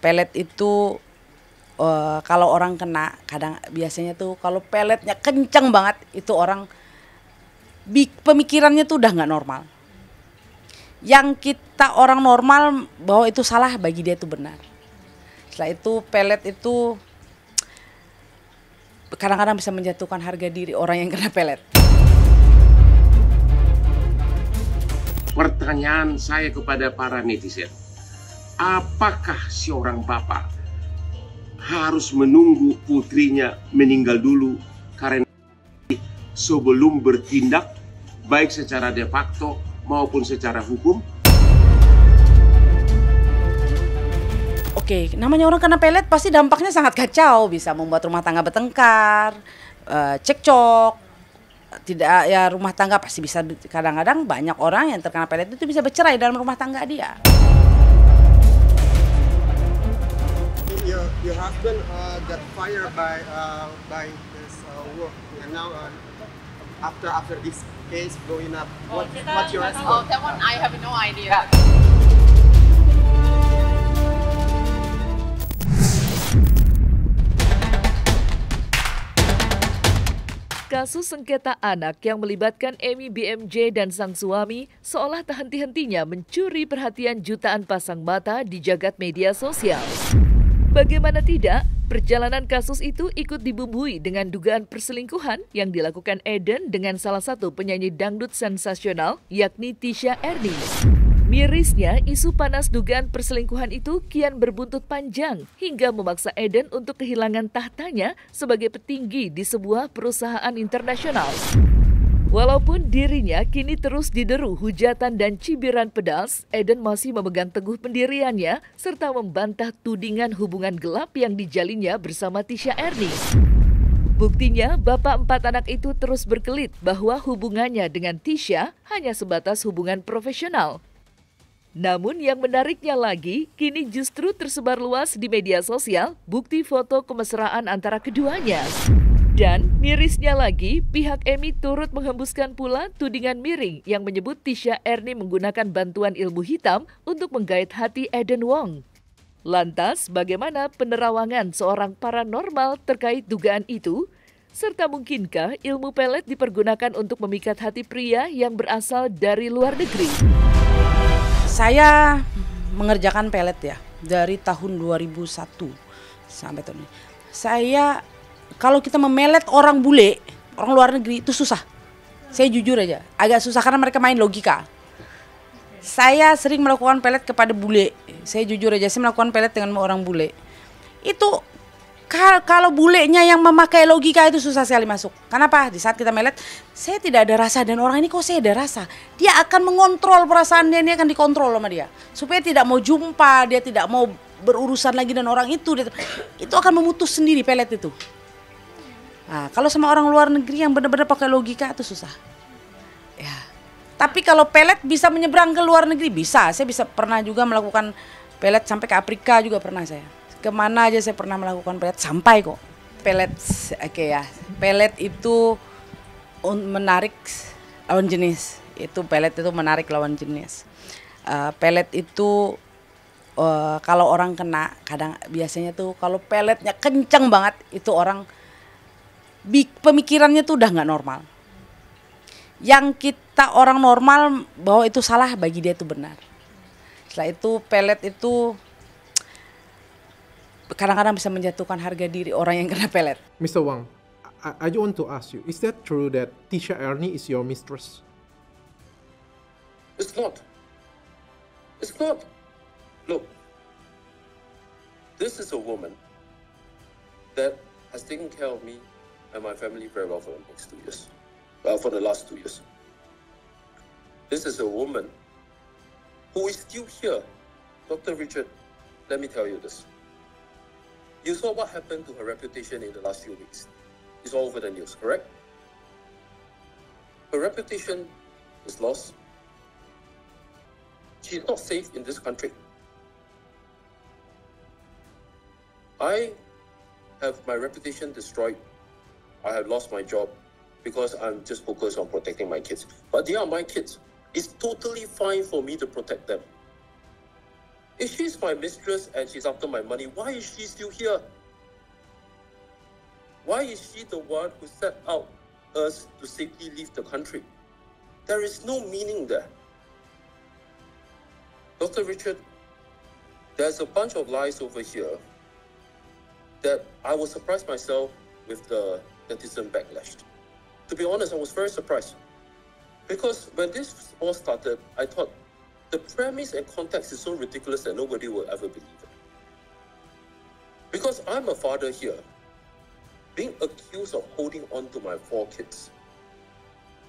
Pelet itu kalau orang kena, biasanya tuh kalau peletnya kenceng banget itu orang pemikirannya tuh udah nggak normal. Yang kita orang normal bahwa itu salah, bagi dia itu benar. Setelah itu pelet itu kadang-kadang bisa menjatuhkan harga diri orang yang kena pelet. Pertanyaan saya kepada para netizen, apakah seorang bapak harus menunggu putrinya meninggal dulu karena sebelum bertindak baik secara de facto maupun secara hukum? Oke, namanya orang kena pelet pasti dampaknya sangat kacau, bisa membuat rumah tangga bertengkar, cekcok. Tidak, ya rumah tangga pasti bisa, kadang-kadang banyak orang yang terkena pelet itu bisa bercerai dalam rumah tangga dia. Your husband got fired by this work, and now after this case blowing up, what's your response? Oh, that one I have no idea. Kasus sengketa anak yang melibatkan Emy BMJ dan sang suami seolah tak henti-hentinya mencuri perhatian jutaan pasang mata di jagat media sosial. Bagaimana tidak, perjalanan kasus itu ikut dibumbui dengan dugaan perselingkuhan yang dilakukan Eden dengan salah satu penyanyi dangdut sensasional, yakni Tisha Ernie. Mirisnya, isu panas dugaan perselingkuhan itu kian berbuntut panjang hingga memaksa Eden untuk kehilangan tahtanya sebagai petinggi di sebuah perusahaan internasional. Walaupun dirinya kini terus dideru hujatan dan cibiran pedas, Eden masih memegang teguh pendiriannya serta membantah tudingan hubungan gelap yang dijalinnya bersama Tisha Ernie. Buktinya, bapak 4 anak itu terus berkelit bahwa hubungannya dengan Tisha hanya sebatas hubungan profesional. Namun yang menariknya lagi, kini justru tersebar luas di media sosial bukti foto kemesraan antara keduanya. Dan mirisnya lagi, pihak Emy turut menghembuskan pula tudingan miring yang menyebut Tisha Ernie menggunakan bantuan ilmu hitam untuk menggait hati Eden Wong. Lantas, bagaimana penerawangan seorang paranormal terkait dugaan itu? Serta mungkinkah ilmu pelet dipergunakan untuk memikat hati pria yang berasal dari luar negeri? Saya mengerjakan pelet ya dari tahun 2001 sampai tahun ini. Saya kalau kita memelet orang bule, orang luar negeri itu susah. Saya jujur aja, agak susah karena mereka main logika. Saya sering melakukan pelet kepada bule. Saya jujur aja, saya melakukan pelet dengan orang bule. Itu kalau bulenya yang memakai logika itu susah sekali masuk. Kenapa? Di saat kita melet, saya tidak ada rasa dan orang ini kok saya ada rasa. Dia akan mengontrol perasaan dia, ini akan dikontrol sama dia. Supaya tidak mau jumpa, dia tidak mau berurusan lagi dengan orang itu. Itu akan memutus sendiri pelet itu. Nah, kalau sama orang luar negeri yang benar-benar pakai logika itu susah. Ya. Tapi kalau pelet bisa menyeberang ke luar negeri, bisa. Saya pernah juga melakukan pelet sampai ke Afrika juga pernah saya. Kemana aja saya pernah melakukan pelet, sampai kok. Pelet, oke ya. Pelet itu menarik lawan jenis. Pelet itu menarik lawan jenis. Pelet itu kalau orang kena, biasanya tuh kalau peletnya kenceng banget itu orang pemikirannya tuh udah nggak normal. Yang kita orang normal bahwa itu salah, bagi dia itu benar. Setelah itu pelet itu kadang-kadang bisa menjatuhkan harga diri orang yang kena pelet. Mr. Wang, I want to ask you, is that true that Tisha Ernie is your mistress? It's not. It's not. Look, this is a woman that has taken care of me and my family very well for the next 2 years. Well, for the last 2 years. This is a woman who is still here. Dr. Richard, let me tell you this. You saw what happened to her reputation in the last few weeks. It's all over the news, correct? Her reputation is lost. She's not safe in this country. I have my reputation destroyed. I have lost my job because I'm just focused on protecting my kids. But they are my kids. It's totally fine for me to protect them. If she's my mistress and she's after my money, why is she still here? Why is she the one who set out us to safely leave the country? There is no meaning there. Dr. Richard, there's a bunch of lies over here that I was surprised myself with the netizen backlash. To be honest, I was very surprised. Because when this all started, I thought the premise and context is so ridiculous that nobody will ever believe it. Because I'm a father here, being accused of holding on to my 4 kids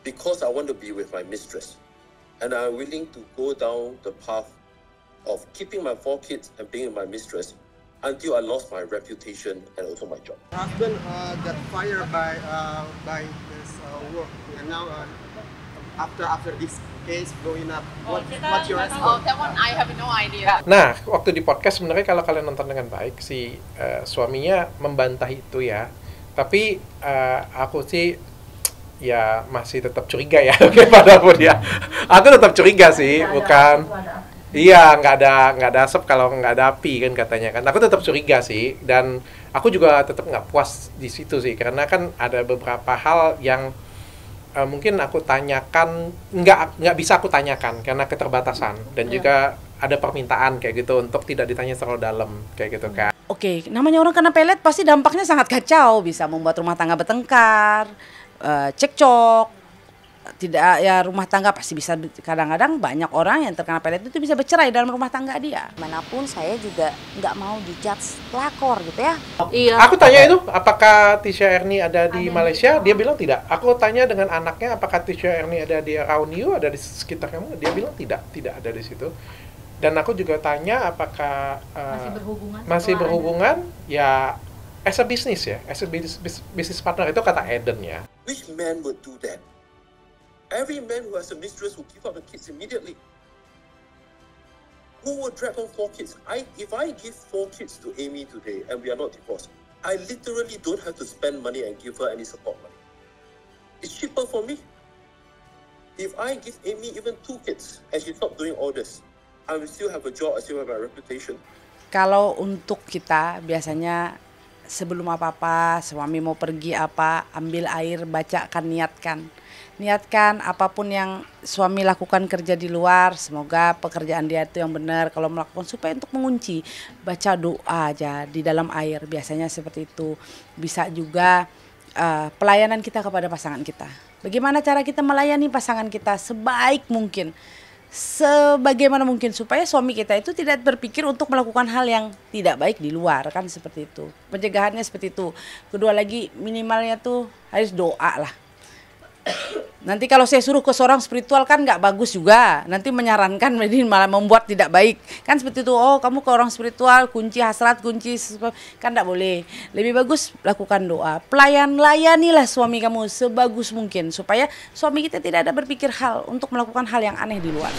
because I want to be with my mistress, and I'm willing to go down the path of keeping my 4 kids and being with my mistress until I lost my reputation and also my job. Husband got fired by this work, and now after this case blowing up, what's your Oh, response? that one I have no idea. Nah, waktu di podcast sebenarnya kalau kalian nonton dengan baik, si suaminya membantah itu ya. Tapi aku sih ya masih tetap curiga ya kepada dia. Aku tetap curiga sih, bukan. Iya, nggak ada asap kalau nggak ada api kan katanya kan. Aku tetap curiga sih, dan aku juga tetap nggak puas di situ sih, karena kan ada beberapa hal yang mungkin aku tanyakan, nggak bisa aku tanyakan karena keterbatasan, dan juga ada permintaan kayak gitu untuk tidak ditanya terlalu dalam kayak gitu kan. Oke, namanya orang kena pelet pasti dampaknya sangat kacau, bisa membuat rumah tangga bertengkar, cekcok. Tidak ya, rumah tangga pasti bisa, kadang-kadang banyak orang yang terkena pelet itu bisa bercerai dalam rumah tangga dia. Manapun saya juga nggak mau dijudge pelakor gitu ya. Iya. Aku tanya itu, apakah Tisha Ernie ada di Malaysia? Dia bilang tidak. Aku tanya dengan anaknya, apakah Tisha Ernie ada di around you, ada di sekitar kamu? Dia bilang tidak ada di situ. Dan aku juga tanya apakah masih berhubungan ya, as a business ya, as a business partner, itu kata Eden ya. Which man would do that? Every man who has a mistress will give up the kids immediately. Who would drag on 4 kids? If I give 4 kids to Amy today and we are not divorced, I literally don't have to spend money and give her any support money. It's cheaper for me. If I give Amy even 2 kids and she stopped doing all this, I will still have a job, I still have my reputation. Kalau untuk kita biasanya sebelum apa-apa, suami mau pergi apa, ambil air, bacakan, niatkan apapun yang suami lakukan kerja di luar, semoga pekerjaan dia itu yang benar. Kalau melakukan supaya untuk mengunci, baca doa aja di dalam air, biasanya seperti itu. Bisa juga pelayanan kita kepada pasangan kita. Bagaimana cara kita melayani pasangan kita sebaik mungkin, sebagaimana mungkin, supaya suami kita itu tidak berpikir untuk melakukan hal yang tidak baik di luar, kan seperti itu. Pencegahannya seperti itu. Kedua lagi, minimalnya tuh harus doa lah. Nanti kalau saya suruh ke seorang spiritual kan nggak bagus juga, nanti menyarankan jadi malah membuat tidak baik kan seperti itu. Oh, kamu ke orang spiritual, kunci hasrat, kunci kan nggak boleh. Lebih bagus lakukan doa, layanilah suami kamu sebagus mungkin, supaya suami kita tidak ada berpikir hal untuk melakukan hal yang aneh di luar.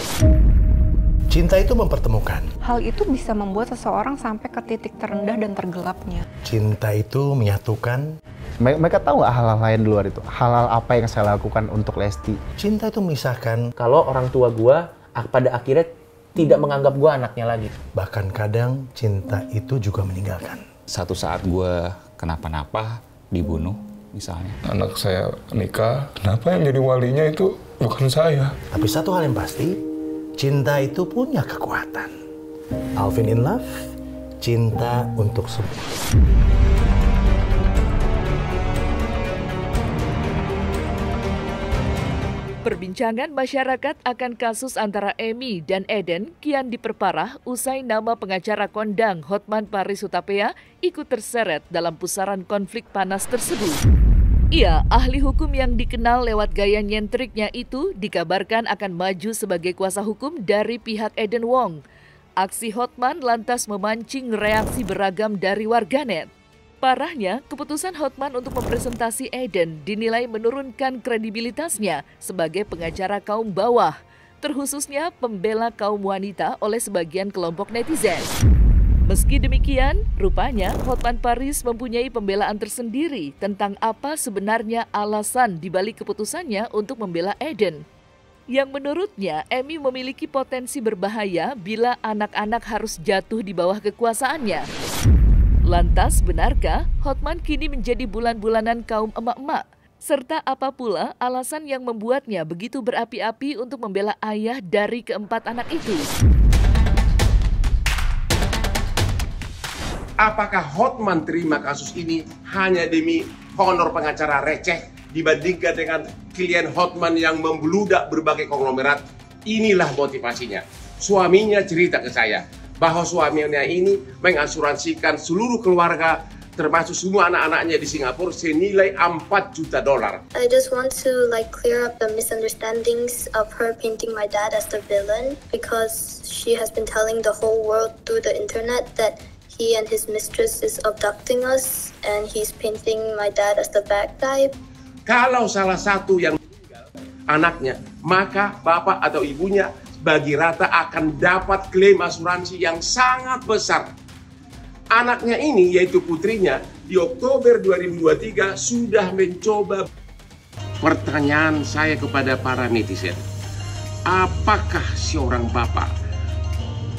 Cinta itu mempertemukan. Hal itu bisa membuat seseorang sampai ke titik terendah dan tergelapnya. Cinta itu menyatukan. Mereka tahu nggak hal-hal lain di luar itu? Hal-hal apa yang saya lakukan untuk Lesti? Cinta itu memisahkan. Kalau orang tua gue pada akhirnya tidak menganggap gue anaknya lagi. Bahkan kadang cinta itu juga meninggalkan. Satu saat gue kenapa-napa, dibunuh misalnya. Anak saya nikah, kenapa yang jadi walinya itu bukan saya? Tapi satu hal yang pasti, cinta itu punya kekuatan. Alvin in Love, cinta untuk semua. Perbincangan masyarakat akan kasus antara Amy dan Eden kian diperparah usai nama pengacara kondang Hotman Paris Hutapea ikut terseret dalam pusaran konflik panas tersebut. Ia, ahli hukum yang dikenal lewat gaya nyentriknya itu, dikabarkan akan maju sebagai kuasa hukum dari pihak Eden Wong. Aksi Hotman lantas memancing reaksi beragam dari warganet. Parahnya, keputusan Hotman untuk mempresentasi Eden dinilai menurunkan kredibilitasnya sebagai pengacara kaum bawah, terkhususnya pembela kaum wanita oleh sebagian kelompok netizen. Meski demikian, rupanya Hotman Paris mempunyai pembelaan tersendiri tentang apa sebenarnya alasan dibalik keputusannya untuk membela Eden. yang menurutnya Emi memiliki potensi berbahaya bila anak-anak harus jatuh di bawah kekuasaannya. Lantas, benarkah Hotman kini menjadi bulan-bulanan kaum emak-emak? Serta apa pula alasan yang membuatnya begitu berapi-api untuk membela ayah dari keempat anak itu? Apakah Hotman terima kasus ini hanya demi honor pengacara receh dibandingkan dengan klien Hotman yang membludak berbagai konglomerat? Inilah motivasinya. Suaminya cerita ke saya bahwa suaminya ini mengasuransikan seluruh keluarga termasuk semua anak-anaknya di Singapura senilai $4 juta. I just want to clear up the misunderstandings of her painting my dad as the villain because she has been telling the whole world through the internet that he and his mistress is abducting us and he's painting my dad as the bad guy. Kalau salah satu yang meninggal anaknya, maka bapak atau ibunya bagi rata akan dapat klaim asuransi yang sangat besar. Anaknya ini, yaitu putrinya, di Oktober 2023 sudah mencoba. Pertanyaan saya kepada para netizen, apakah seorang bapak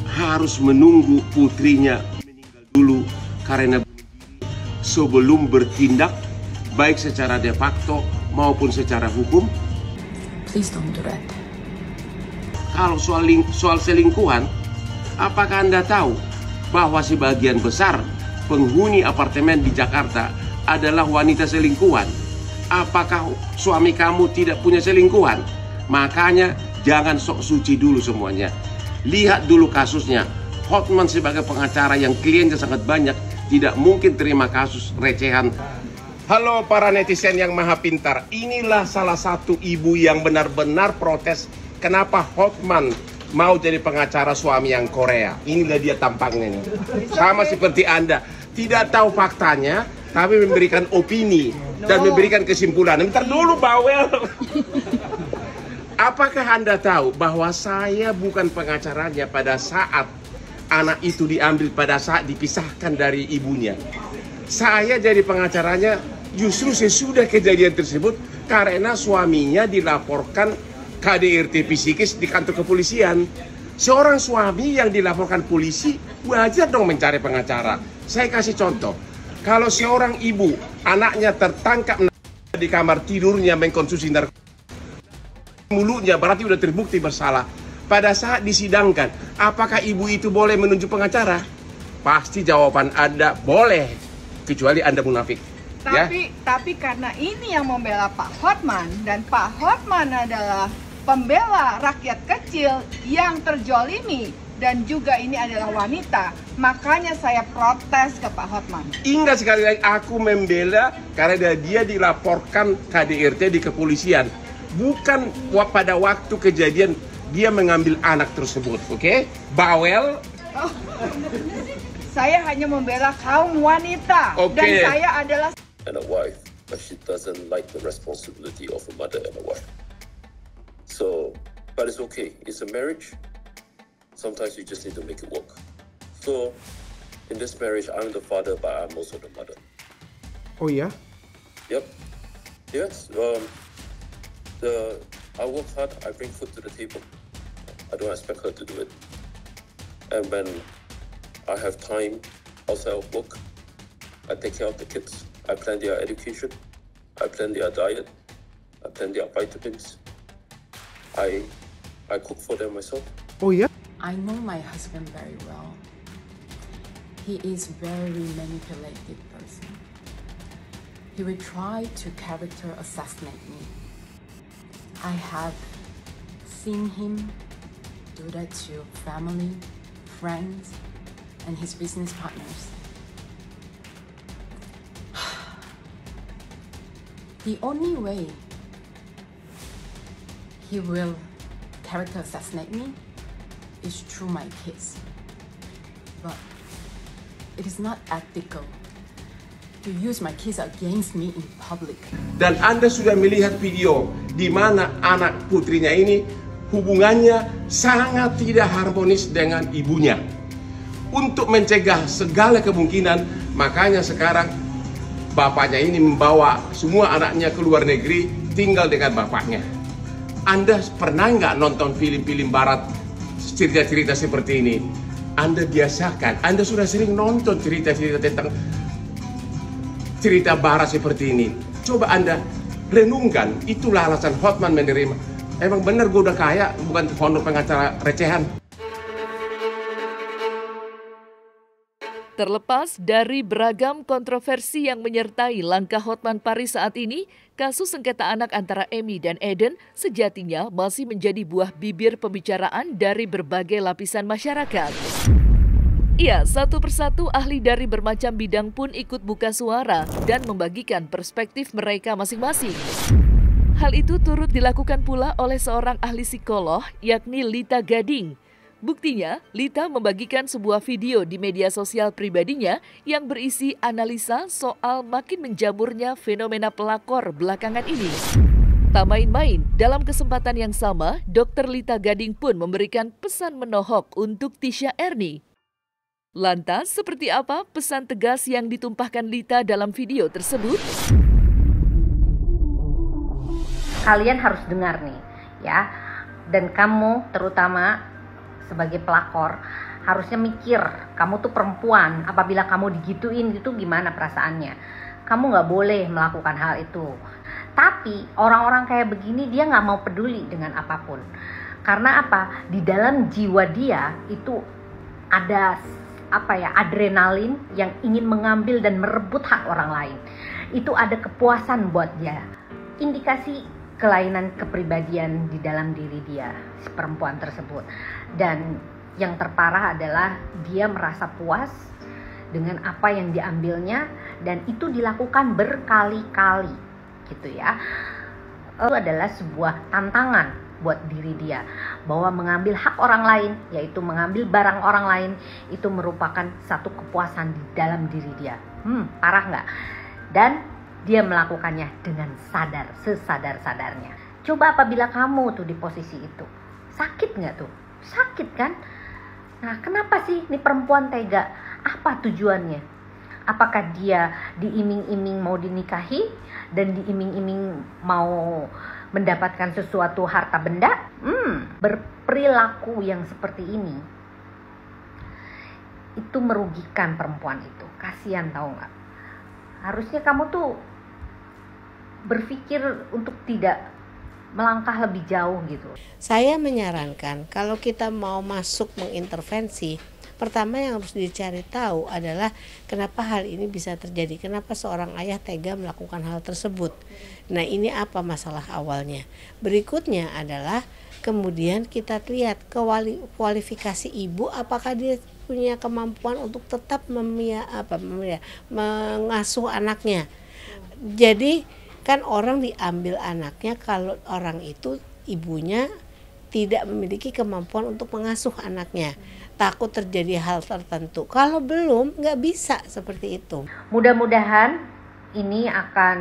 harus menunggu putrinya meninggal dulu karena bunuh diri sebelum bertindak, baik secara de facto maupun secara hukum? Please don't do that. Kalau soal selingkuhan, apakah Anda tahu bahwa sebagian besar penghuni apartemen di Jakarta adalah wanita selingkuhan? Apakah suami kamu tidak punya selingkuhan? Makanya jangan sok suci dulu semuanya. Lihat dulu kasusnya. Hotman sebagai pengacara yang kliennya sangat banyak tidak mungkin terima kasus recehan. Halo para netizen yang maha pintar. Inilah salah satu ibu yang benar-benar protes kenapa Hotman mau jadi pengacara suami yang Korea. Inilah dia tampangnya. Sama seperti Anda. Tidak tahu faktanya, tapi memberikan opini dan memberikan kesimpulan. Bentar dulu, bawel. Apakah Anda tahu bahwa saya bukan pengacaranya pada saat anak itu diambil, pada saat dipisahkan dari ibunya? Saya jadi pengacaranya justru sesudah kejadian tersebut karena suaminya dilaporkan KDRT psikis di kantor kepolisian. Seorang suami yang dilaporkan polisi wajar dong mencari pengacara. Saya kasih contoh. Kalau seorang ibu anaknya tertangkap di kamar tidurnya mengkonsumsi narkoba, mulutnya berarti sudah terbukti bersalah. Pada saat disidangkan, apakah ibu itu boleh menunjuk pengacara? Pasti jawaban Anda boleh, kecuali Anda munafik. Tapi karena ini yang membela Pak Hotman dan Pak Hotman adalah pembela rakyat kecil yang terjolimi dan juga ini adalah wanita, makanya saya protes ke Pak Hotman. Ingat sekali lagi, aku membela karena dia dilaporkan KDRT di kepolisian, bukan pada waktu kejadian dia mengambil anak tersebut, oke? Bawel. Saya hanya membela kaum wanita dan saya adalah and a wife, but she doesn't like the responsibility of a mother and a wife. So, but it's okay. It's a marriage. Sometimes you just need to make it work. So, in this marriage, I'm the father, but I'm also the mother. Oh yeah? Yep. Yes. I work hard. I bring food to the table. I don't expect her to do it. And when I have time outside of work, I take care of the kids. I plan their education. I plan their diet. I plan their vitamins. I cook for them myself. Oh yeah? I know my husband very well. He is very manipulative person. He will try to character assassinate me. I have seen him do that to family, friends, and his business partners. The only way he will character assassinate me is through my kids. But it is not ethical to use my kids against me in public. Dan Anda sudah melihat video di mana anak putrinya ini hubungannya sangat tidak harmonis dengan ibunya. Untuk mencegah segala kemungkinan, makanya sekarang bapaknya ini membawa semua anaknya ke luar negeri tinggal dengan bapaknya. Anda pernah nggak nonton film-film barat cerita-cerita seperti ini? Anda biasakan, Anda sudah sering nonton cerita-cerita tentang cerita barat seperti ini. Coba Anda renungkan, itulah alasan Hotman menerima. Emang benar gue udah kaya, bukan honor pengacara recehan. Terlepas dari beragam kontroversi yang menyertai langkah Hotman Paris saat ini, kasus sengketa anak antara Amy dan Eden sejatinya masih menjadi buah bibir pembicaraan dari berbagai lapisan masyarakat. Ya, satu persatu ahli dari bermacam bidang pun ikut buka suara dan membagikan perspektif mereka masing-masing. Hal itu turut dilakukan pula oleh seorang ahli psikolog, yakni Lita Gading. Buktinya, Lita membagikan sebuah video di media sosial pribadinya yang berisi analisa soal makin menjamurnya fenomena pelakor belakangan ini. Tak main-main, dalam kesempatan yang sama, Dr. Lita Gading pun memberikan pesan menohok untuk Tisha Ernie. Lantas, seperti apa pesan tegas yang ditumpahkan Lita dalam video tersebut? Kalian harus dengar nih, ya. Dan kamu terutama sebagai pelakor harusnya mikir, kamu tuh perempuan, apabila kamu digituin gitu gimana perasaannya. Kamu nggak boleh melakukan hal itu. Tapi orang-orang kayak begini dia nggak mau peduli dengan apapun. Karena apa? Di dalam jiwa dia itu ada adrenalin yang ingin mengambil dan merebut hak orang lain. Itu ada kepuasan buat dia. Indikasi kelainan kepribadian di dalam diri dia, si perempuan tersebut. Dan yang terparah adalah dia merasa puas dengan apa yang diambilnya dan itu dilakukan berkali-kali gitu ya. Itu adalah sebuah tantangan buat diri dia bahwa mengambil hak orang lain, yaitu mengambil barang orang lain, itu merupakan satu kepuasan di dalam diri dia. Parah nggak? Dan dia melakukannya dengan sadar, sesadar-sadarnya. Coba apabila kamu tuh di posisi itu, sakit nggak tuh? Sakit kan? Nah, kenapa sih ini perempuan tega? Apa tujuannya? Apakah dia diiming-iming mau dinikahi dan diiming-iming mau mendapatkan sesuatu harta benda? Berperilaku yang seperti ini itu merugikan perempuan itu. Kasihan tahu nggak? Harusnya kamu tuh berpikir untuk tidak melangkah lebih jauh gitu. Saya menyarankan kalau kita mau masuk mengintervensi, pertama yang harus dicari tahu adalah kenapa hal ini bisa terjadi, kenapa seorang ayah tega melakukan hal tersebut. Nah, ini apa masalah awalnya. Berikutnya adalah kemudian kita lihat kualifikasi ibu, apakah dia punya kemampuan untuk tetap mengasuh anaknya. Jadi kan orang diambil anaknya kalau orang itu ibunya tidak memiliki kemampuan untuk mengasuh anaknya, takut terjadi hal tertentu. Kalau belum, nggak bisa seperti itu. Mudah-mudahan ini akan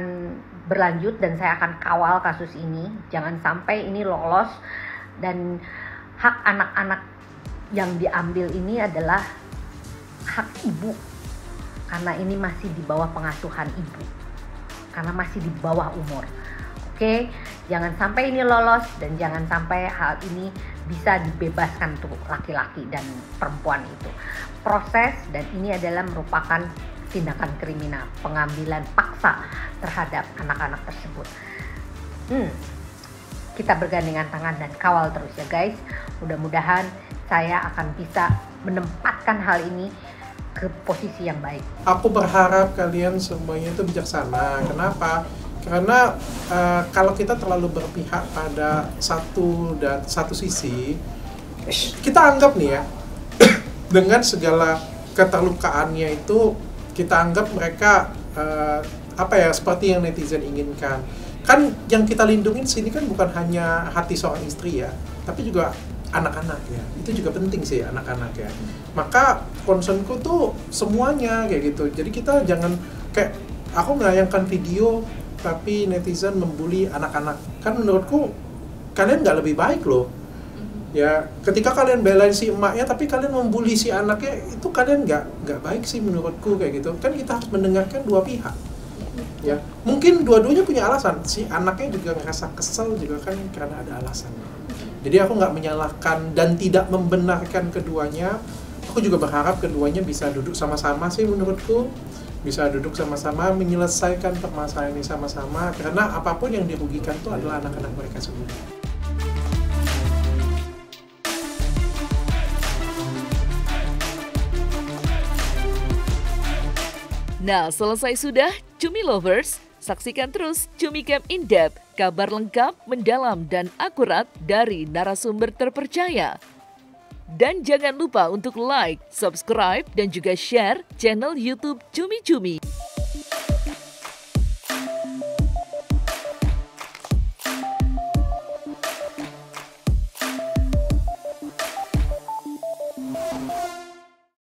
berlanjut dan saya akan kawal kasus ini. Jangan sampai ini lolos dan hak anak-anak yang diambil ini adalah hak ibu. Karena ini masih di bawah pengasuhan ibu. Karena masih di bawah umur. Oke, jangan sampai ini lolos dan jangan sampai hal ini bisa dibebaskan untuk laki-laki dan perempuan itu. Proses dan ini adalah merupakan tindakan kriminal, pengambilan paksa terhadap anak-anak tersebut. Kita bergandengan tangan dan kawal terus ya guys. Mudah-mudahan saya akan bisa menempatkan hal ini ke posisi yang baik. Aku berharap kalian semuanya itu bijaksana. Kenapa? Karena kalau kita terlalu berpihak pada satu sisi, kita anggap nih ya, dengan segala keterlukaannya itu, kita anggap mereka seperti yang netizen inginkan. Kan yang kita lindungi sini kan bukan hanya hati seorang istri ya, tapi juga anak-anak ya. Itu juga penting sih anak-anak ya. Maka concernku tuh semuanya kayak gitu. Jadi kita jangan kayak aku menayangkan video tapi netizen membuli anak-anak. Kan menurutku kalian nggak lebih baik loh. Ya, ketika kalian belain si emaknya tapi kalian membuli si anaknya, itu kalian nggak baik sih menurutku kayak gitu. Kan kita harus mendengarkan dua pihak. Ya, mungkin dua-duanya punya alasan. Si anaknya juga ngerasa kesel juga kan karena ada alasan. Jadi aku nggak menyalahkan dan tidak membenarkan keduanya. Aku juga berharap keduanya bisa duduk sama-sama sih menurutku. Bisa duduk sama-sama menyelesaikan permasalahan ini sama-sama. Karena apapun yang dirugikan itu adalah anak-anak mereka sendiri. Nah, selesai sudah Cumi Lovers. Saksikan terus Cumi Camp In-Depth, kabar lengkap, mendalam, dan akurat dari narasumber terpercaya. Dan jangan lupa untuk like, subscribe, dan juga share channel YouTube Cumi Cumi.